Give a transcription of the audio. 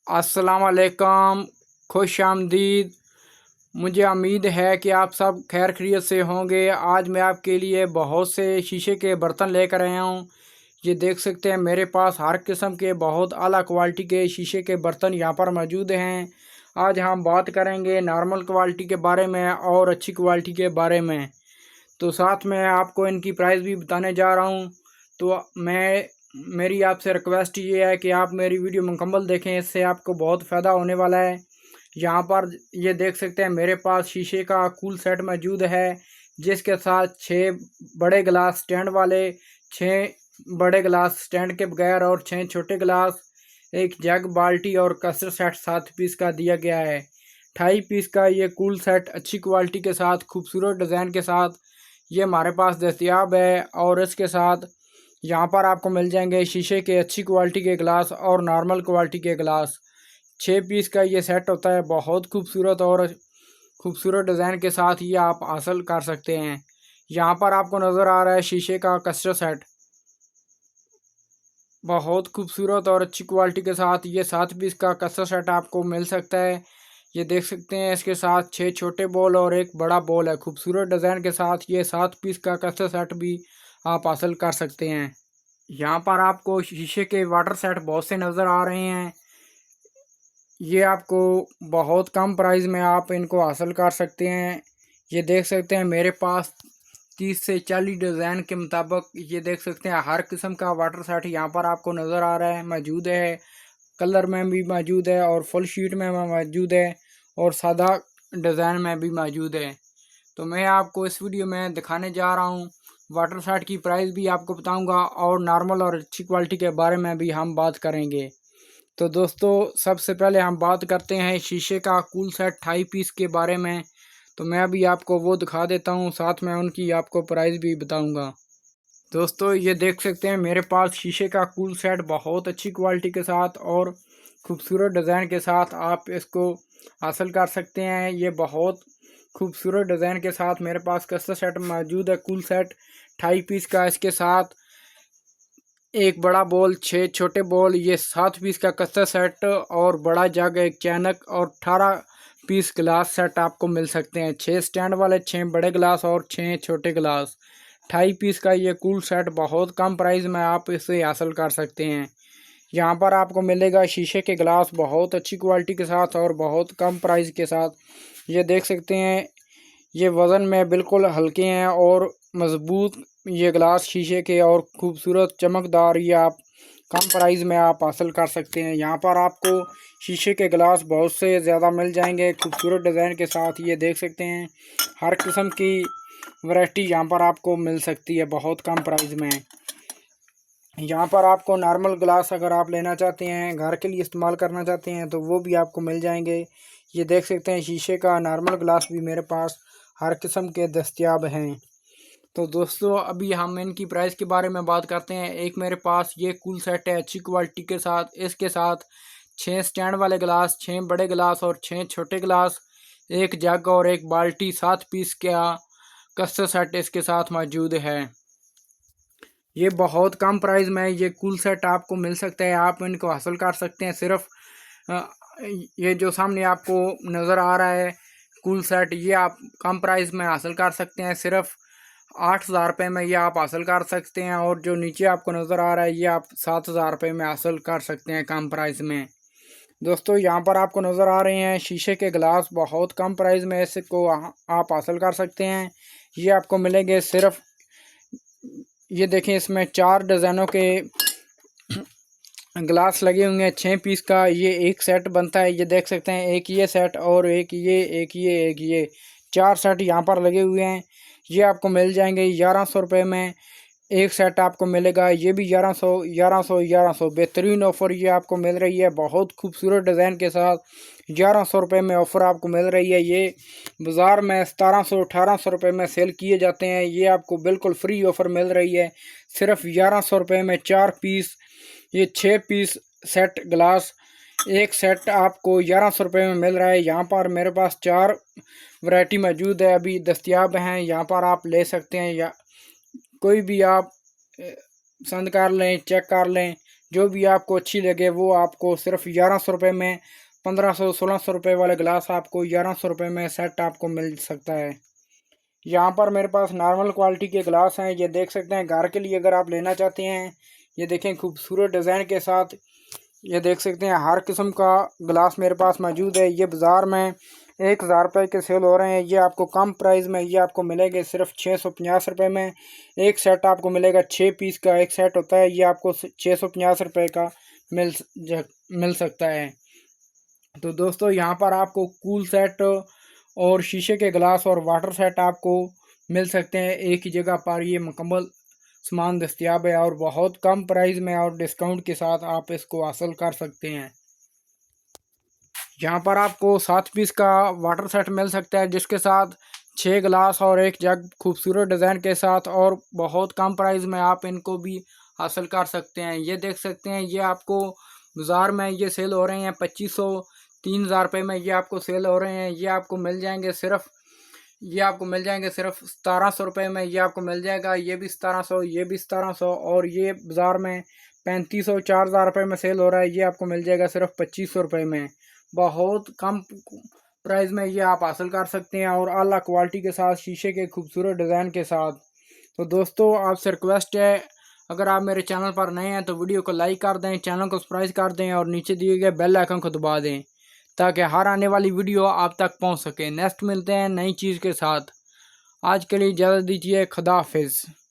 अस्सलाम वालेकुम, खुश आमदीद। मुझे उम्मीद है कि आप सब खैर खैरियत से होंगे। आज मैं आपके लिए बहुत से शीशे के बर्तन लेकर आया हूँ। ये देख सकते हैं मेरे पास हर किस्म के बहुत आला क्वालिटी के शीशे के बर्तन यहाँ पर मौजूद हैं। आज हम बात करेंगे नॉर्मल क्वालिटी के बारे में और अच्छी क्वालिटी के बारे में। तो साथ में आपको इनकी प्राइस भी बताने जा रहा हूँ। तो मेरी आपसे रिक्वेस्ट ये है कि आप मेरी वीडियो मुकम्मल देखें, इससे आपको बहुत फ़ायदा होने वाला है। यहाँ पर ये देख सकते हैं मेरे पास शीशे का कूल सेट मौजूद है, जिसके साथ 6 बड़े गिलास स्टैंड वाले, 6 बड़े गिलास स्टैंड के बगैर और 6 छोटे गिलास, एक जग, बाल्टी और कसर सेट 7 पीस का दिया गया है। 28 पीस का ये कूल सेट अच्छी क्वालिटी के साथ खूबसूरत डिज़ाइन के साथ ये हमारे पास दस्तयाब है। और इसके साथ यहाँ पर आपको मिल जाएंगे शीशे के अच्छी क्वालिटी के गिलास और नॉर्मल क्वालिटी के गिलास। 6 पीस का ये सेट होता है, बहुत खूबसूरत और खूबसूरत डिज़ाइन के साथ ये आप हासिल कर सकते हैं। यहाँ पर आपको नज़र आ रहा है शीशे का कस्टर सेट, बहुत खूबसूरत और अच्छी क्वालिटी के साथ ये 7 पीस का कस्टर सेट आपको मिल सकता है। ये देख सकते हैं इसके साथ 6 छोटे बॉल और एक बड़ा बॉल है। खूबसूरत डिज़ाइन के साथ ये 7 पीस का कस्टर सेट भी आप हासिल कर सकते हैं। यहाँ पर आपको शीशे के वाटर सेट बहुत से नज़र आ रहे हैं। ये आपको बहुत कम प्राइस में आप इनको हासिल कर सकते हैं। ये देख सकते हैं मेरे पास 30 से 40 डिज़ाइन के मुताबिक ये देख सकते हैं हर किस्म का वाटर सेट यहाँ पर आपको नज़र आ रहा है, मौजूद है। कलर में भी मौजूद है और फुल शीट में मौजूद है और सादा डिज़ाइन में भी मौजूद है। तो मैं आपको इस वीडियो में दिखाने जा रहा हूँ। वाटर सेट की प्राइस भी आपको बताऊंगा और नॉर्मल और अच्छी क्वालिटी के बारे में भी हम बात करेंगे। तो दोस्तों, सबसे पहले हम बात करते हैं शीशे का कूल सेट 28 पीस के बारे में। तो मैं अभी आपको वो दिखा देता हूँ, साथ में उनकी आपको प्राइस भी बताऊंगा। दोस्तों, ये देख सकते हैं मेरे पास शीशे का कूल सेट बहुत अच्छी क्वालिटी के साथ और खूबसूरत डिज़ाइन के साथ आप इसको हासिल कर सकते हैं। ये बहुत खूबसूरत डिज़ाइन के साथ मेरे पास कस्टर सेट मौजूद है, कूल सेट 28 पीस का। इसके साथ एक बड़ा बॉल, 6 छोटे बॉल, ये 7 पीस का कस्टर सेट और बड़ा जग, एक चैनक और 18 पीस गिलास सेट आपको मिल सकते हैं। 6 स्टैंड वाले, 6 बड़े गिलास और 6 छोटे गिलास। 28 पीस का ये कूल सेट बहुत कम प्राइस में आप इसे हासिल कर सकते हैं। यहाँ पर आपको मिलेगा शीशे के गिलास बहुत अच्छी क्वालिटी के साथ और बहुत कम प्राइस के साथ। ये देख सकते हैं ये वज़न में बिल्कुल हल्के हैं और मज़बूत ये गिलास शीशे के और खूबसूरत चमकदार ये आप कम प्राइस में आप हासिल कर सकते हैं। यहाँ पर आपको शीशे के गिलास बहुत से ज़्यादा मिल जाएंगे खूबसूरत डिज़ाइन के साथ। ये देख सकते हैं हर किस्म की वैरायटी यहाँ पर आपको मिल सकती है बहुत कम प्राइस में। यहाँ पर आपको नॉर्मल गिलास अगर आप लेना चाहते हैं, घर के लिए इस्तेमाल करना चाहते हैं, तो वो भी आपको मिल जाएंगे। ये देख सकते हैं शीशे का नॉर्मल गिलास भी मेरे पास हर किस्म के दस्तयाब हैं। तो दोस्तों, अभी हम इनकी प्राइस के बारे में बात करते हैं। एक मेरे पास ये कूल सेट है अच्छी क्वालिटी के साथ। इसके साथ 6 स्टैंड वाले गिलास, 6 बड़े गिलास और 6 छोटे गिलास, एक जग और एक बाल्टी, 7 पीस का कस्टर सेट इसके साथ मौजूद है। ये बहुत कम प्राइस में ये कूल सेट आपको मिल सकता है, आप इनको हासिल कर सकते हैं। सिर्फ ये जो सामने आपको नज़र आ रहा है कूल सेट, ये आप कम प्राइस में हासिल कर सकते हैं। सिर्फ 8,000 रुपये में ये आप हासिल कर सकते हैं। और जो नीचे आपको नज़र आ रहा है ये आप 7,000 रुपये में हासिल कर सकते हैं कम प्राइस में। दोस्तों, यहाँ पर आपको नज़र आ रहे हैं शीशे के गिलास बहुत कम प्राइस में इसको आप हासिल कर सकते हैं। ये आपको मिलेंगे सिर्फ, ये देखें इसमें 4 डिज़ाइनों के गिलास लगे हुए हैं। 6 पीस का ये एक सेट बनता है। ये देख सकते हैं एक ये सेट और एक ये, एक ये, एक ये, 4 सेट यहाँ पर लगे हुए हैं। ये आपको मिल जाएंगे 1100 रुपये में। एक सेट आपको मिलेगा ये भी 1100, 1100, 1100। बेहतरीन ऑफ़र ये आपको मिल रही है बहुत खूबसूरत डिज़ाइन के साथ। 1100 रुपये में ऑफ़र आपको मिल रही है। ये बाज़ार में 1700, 1800 रुपये में सेल किए जाते हैं। ये आपको बिल्कुल फ्री ऑफ़र मिल रही है सिर्फ 1100 रुपये में। 4 पीस ये 6 पीस सेट गिलास, एक सेट आपको 1100 रुपये में मिल रहा है। यहाँ पर मेरे पास 4 वैरायटी मौजूद है, अभी दस्तयाब हैं। यहाँ पर आप ले सकते हैं या कोई भी आप पसंद कर लें, चेक कर लें। जो भी आपको अच्छी लगे वो आपको सिर्फ 1100 रुपये में 1500-1600 रुपये वाले गिलास आपको 1100 रुपये में सेट आपको मिल सकता है। यहाँ पर मेरे पास नॉर्मल क्वालिटी के गिलास हैं, ये देख सकते हैं। घर के लिए अगर आप लेना चाहते हैं, ये देखें खूबसूरत डिज़ाइन के साथ, ये देख सकते हैं हर किस्म का गिलास मेरे पास मौजूद है। ये बाज़ार में 1000 रुपये के सेल हो रहे हैं, ये आपको कम प्राइस में ये आपको मिलेंगे सिर्फ 650 रुपये में। एक सेट आपको मिलेगा 6 पीस का एक सेट होता है, ये आपको 650 रुपये का मिल सकता है। तो दोस्तों यहाँ पर आपको कूल सेट और शीशे के गिलास और वाटर सेट आपको मिल सकते हैं एक ही जगह पर। ये मुकम्मल सामान दस्तयाब है और बहुत कम प्राइस में और डिस्काउंट के साथ आप इसको हासिल कर सकते हैं। यहाँ पर आपको 7 पीस का वाटर सेट मिल सकता है, जिसके साथ 6 गिलास और एक जग खूबसूरत डिज़ाइन के साथ, और बहुत कम प्राइस में आप इनको भी हासिल कर सकते हैं। ये देख सकते हैं, ये आपको बाज़ार में ये सेल हो रहे हैं 2500-3000 रुपये में ये आपको सेल हो रहे हैं। ये आपको मिल जाएंगे सिर्फ 1700 रुपये में ये आपको मिल जाएगा। ये भी 1700, ये भी 1700, और ये बाज़ार में 3500-4000 रुपये में सेल हो रहा है। ये आपको मिल जाएगा सिर्फ 2500 रुपये में। बहुत कम प्राइस में ये आप हासिल कर सकते हैं और आला क्वालिटी के साथ, शीशे के खूबसूरत डिज़ाइन के साथ। तो दोस्तों आपसे रिक्वेस्ट है, अगर आप मेरे चैनल पर नए हैं तो वीडियो को लाइक कर दें, चैनल को सब्सक्राइब कर दें और नीचे दिए गए बेल आइकन को दबा दें ताकि हर आने वाली वीडियो आप तक पहुंच सके। नेक्स्ट मिलते हैं नई चीज़ के साथ। आज के लिए इजाज़त दीजिए। खुदा हाफिज़।